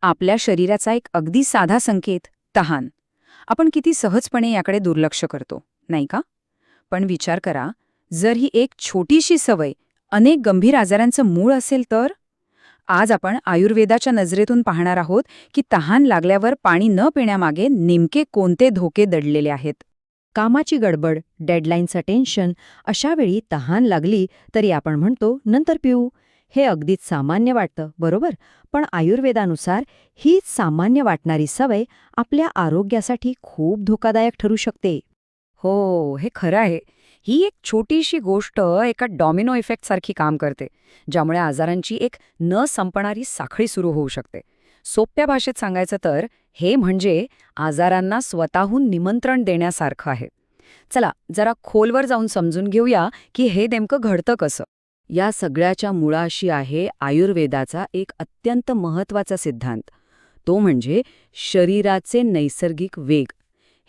आपल्या शरीराचा एक अगदी साधा संकेत तहान. आपण किती सहजपणे याकडे दुर्लक्ष करतो, नाही का? पण विचार करा, जर ही एक छोटीशी सवय अनेक गंभीर आजारांचं मूळ असेल तर? आज आपण आयुर्वेदाच्या नजरेतून पाहणार आहोत की तहान लागल्यावर पाणी न पिण्यामागे नेमके कोणते धोके दडलेले आहेत. कामाची गडबड, डेडलाईनचं टेन्शन, अशा वेळी तहान लागली तरी आपण म्हणतो नंतर पिऊ. हे अगदीच सामान्य वाटतं, बरोबर? पण आयुर्वेदानुसार ही सामान्य वाटणारी सवय आपल्या आरोग्यासाठी खूप धोकादायक ठरू शकते. हो, हे खरं आहे. ही एक छोटीशी गोष्ट एका डॉमिनो इफेक्ट सारखी काम करते, ज्यामुळे आजारांची एक न संपणारी साखळी सुरू होऊ शकते. सोप्या भाषेत सांगायचं तर हे म्हणजे आजारांना स्वतःहून निमंत्रण देण्यासारखं आहे. चला जरा खोलवर जाऊन समजून घेऊया की हे नेमकं घडतं कसं. या सगळ्याच्या मुळाशी आहे आयुर्वेदाचा एक अत्यंत महत्त्वाचा सिद्धांत. तो म्हणजे शरीराचे नैसर्गिक वेग.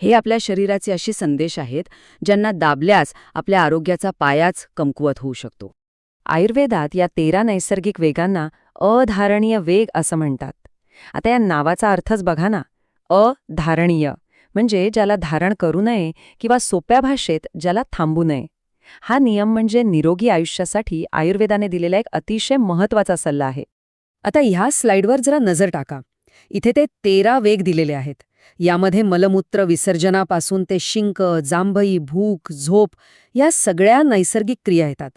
हे आपल्या शरीराचे असे संदेश आहेत ज्यांना दाबल्यास आपल्या आरोग्याचा पायाच कमकुवत होऊ शकतो. आयुर्वेदात या 13 नैसर्गिक वेगांना अधारणीय वेग असं म्हणतात. आता या नावाचा अर्थच बघा ना. अधारणीय म्हणजे ज्याला धारण करू नये किंवा सोप्या भाषेत ज्याला थांबू नये. हा नियम म्हणजे निरोगी आयुष्यासाठी आयुर्वेदाने दिलेला एक अतिशय महत्त्वाचा सल्ला आहे. आता ह्या स्लाइडवर जरा नजर टाका. इथे ते 13 वेग दिलेले आहेत. यामध्ये मलमूत्र विसर्जनापासून ते शिंक, जांभई, भूक, झोप या सगळ्या नैसर्गिक क्रिया येतात.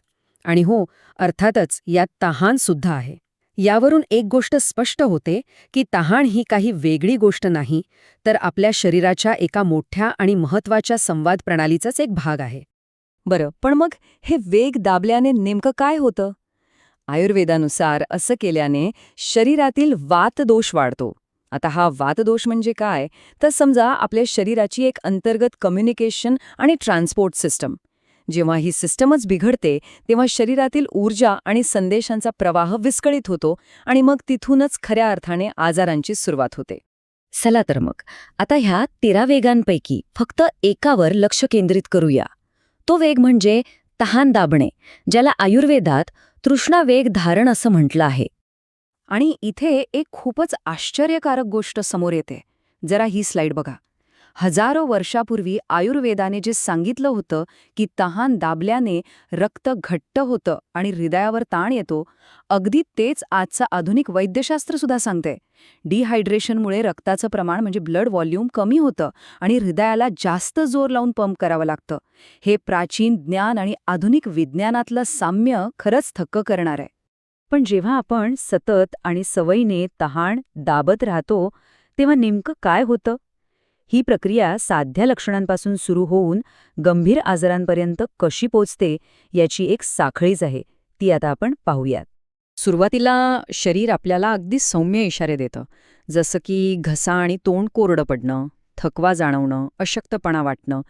आणि हो, अर्थातच यात तहान सुद्धा आहे. यावरून एक गोष्ट स्पष्ट होते की तहान ही काही वेगळी गोष्ट नाही, तर आपल्या शरीराच्या एका मोठ्या आणि महत्त्वाच्या संवाद प्रणालीचाच एक भाग आहे. बरं, पण मग हे वेग दाबल्याने नेमकं काय होतं? आयुर्वेदानुसार असं केल्याने शरीरातील वातदोष वाढतो. आता हा वातदोष म्हणजे काय? तर समजा आपल्या शरीराची एक अंतर्गत कम्युनिकेशन आणि ट्रान्सपोर्ट सिस्टम. जेव्हा ही सिस्टमच बिघडते तेव्हा शरीरातील ऊर्जा आणि संदेशांचा प्रवाह विस्कळीत होतो आणि मग तिथूनच खऱ्या अर्थाने आजारांची सुरुवात होते. चला तर मग आता ह्या 13 वेगांपैकी फक्त एकावर लक्ष केंद्रित करूया. तो वेग म्हणजे तहान दाबणे, ज्याला आयुर्वेदात तृष्णा वेग धारण असं म्हटलं आहे. आणि इथे एक खूपच आश्चर्यकारक गोष्ट समोर येते. जरा ही स्लाइड बघा. हजारो वर्षापूर्वी आयुर्वेदाने जे सांगितलं होतं की तहान दाबल्याने रक्त घट्ट होतं आणि हृदयावर ताण येतो, अगदी तेच आजचं आधुनिक वैद्यशास्त्र सुद्धा सांगते. डिहायड्रेशनमुळे रक्ताचं प्रमाण म्हणजे ब्लड व्हॉल्यूम कमी होतं आणि हृदयाला जास्त जोर लावून पंप करावं लागतं. हे प्राचीन ज्ञान आणि आधुनिक विज्ञानातलं साम्य खरंच थक्क करणार आहे. पण जेव्हा आपण सतत आणि सवयीने तहान दाबत राहतो तेव्हा नेमकं काय होतं? ही प्रक्रिया साध्या लक्षणांपासून सुरू होऊन गंभीर आजारांपर्यंत कशी पोचते याची एक साखळीच आहे. ती आता आपण पाहूयात. सुरुवातीला शरीर आपल्याला अगदी सौम्य इशारे देतं, जसं की घसा आणि तोंड कोरडं पडणं, थकवा जाणवणं, अशक्तपणा वाटणं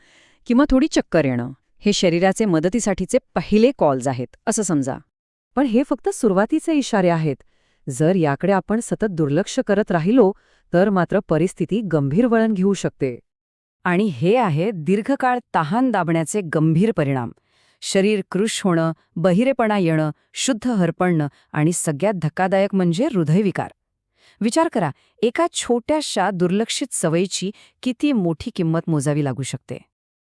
किंवा थोडी चक्कर येणं. हे शरीराचे मदतीसाठीचे पहिले कॉल्स आहेत असं समजा. पण हे फक्त सुरुवातीचे इशारे आहेत. जर याकडे आपण सतत दुर्लक्ष करत राहिलो तर मात्र परिस्थिती गंभीर वळण घेऊ शकते. आणि हे आहे दीर्घकाळ तहान दाबण्याचे गंभीर परिणाम. शरीर कृश होणं, बहिरेपणा येणं, शुद्ध हरपणणं आणि सगळ्यात धक्कादायक म्हणजे हृदयविकार. विचार करा, एका छोट्याशा दुर्लक्षित सवयीची किती मोठी किंमत मोजावी लागू शकते.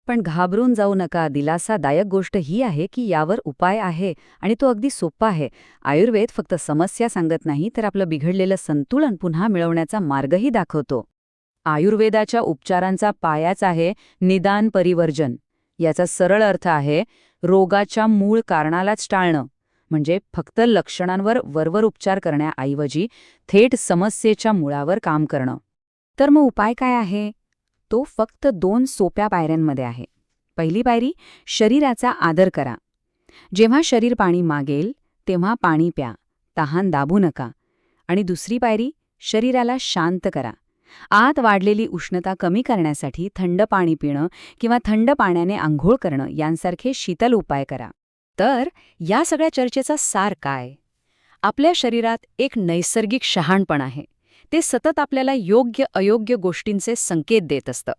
पण घाबरून जाऊ नका. दिलासादायक गोष्ट ही आहे की यावर उपाय आहे आणि तो अगदी सोपा आहे. आयुर्वेद फक्त समस्या सांगत नाही, तर आपलं बिघडलेलं संतुलन पुन्हा मिळवण्याचा मार्गही दाखवतो. आयुर्वेदाच्या उपचारांचा पायाच आहे निदान परिवर्जन. याचा सरळ अर्थ आहे रोगाच्या मूळ कारणालाच टाळणं. म्हणजे फक्त लक्षणांवर वरवर उपचार करण्याऐवजी थेट समस्येच्या मुळावर काम करणं. तर मग उपाय काय आहे? तो फक्त 2 सोप्या पायऱ्यांमध्ये आहे. पहिली पायरी, शरीराचा आदर करा. जेव्हा शरीर पाणी मागेल तेव्हा पाणी प्या, तहान दाबू नका. आणि दुसरी पायरी, शरीराला शांत करा. आत वाढलेली उष्णता कमी करण्यासाठी थंड पाणी पिणं किंवा थंड पाण्याने आंघोळ करणं यांसारखे शीतल उपाय करा. तर या सगळ्या चर्चेचा सार काय? आपल्या शरीरात एक नैसर्गिक शहाणपण आहे. ते सतत आपल्याला योग्य अयोग्य गोष्टींचे संकेत देत असतं.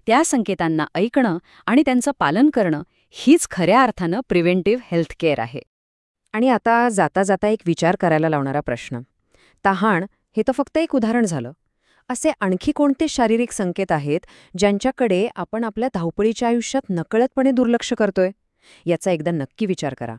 त्या संकेतांना ऐकणं आणि त्यांचं पालन करणं हीच खऱ्या अर्थानं प्रिव्हेंटिव्ह हेल्थ केअर आहे. आणि आता जाता जाता एक विचार करायला लावणारा प्रश्न. तहान हे तर फक्त एक उदाहरण झालं. असे आणखी कोणते शारीरिक संकेत आहेत ज्यांच्याकडे आपण आपल्या धावपळीच्या आयुष्यात नकळतपणे दुर्लक्ष करतोय? याचा एकदा नक्की विचार करा.